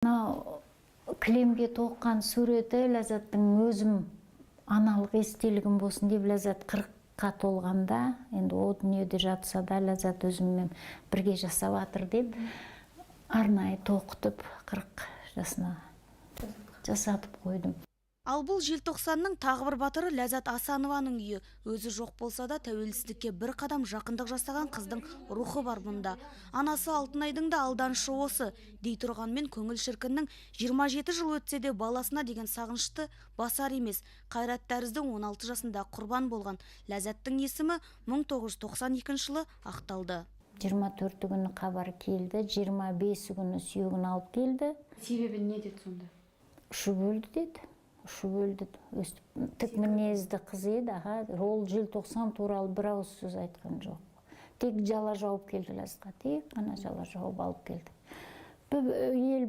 Кілемге тоққан суреті Ләззаттың өзім аналық естелігім болсын деп, Ләззат 40-қа толғанда, енді о дүниеде жатса да Ләззат өзіммен бірге жасап атыр деп, арнайы тоқытып 40 жасына жасатып қойдым. Ал бұл желтоқсанның тағы бір батыры Ләззат Асанованың үйі. Өзі жоқ болса да тәуелсіздікке бір қадам жақындық жасаған қыздың рухы бар мұнда. Анасы Алтынайдың да алданышы осы. Дей тұрғанмен көңіл шіркіннің 27 жыл өтсе де баласына деген сағынышты басар емес. Қайрат тәріздің 16 жасында құрбан болған Ләззаттың есімі 1992 жылы ақталды. 24 күні хабар келді, 25 күні сүйегін алып келді. Себебі не деді сонда? Ұшып өлді деді. Ұшып өлді. Тік мінезді қыз еді, ол желтоқсан туралы бір ауыз сөз айтқан жоқ. Тек жала жауып келді Ләззатқа, тек қана жала жауып алып келді. Ел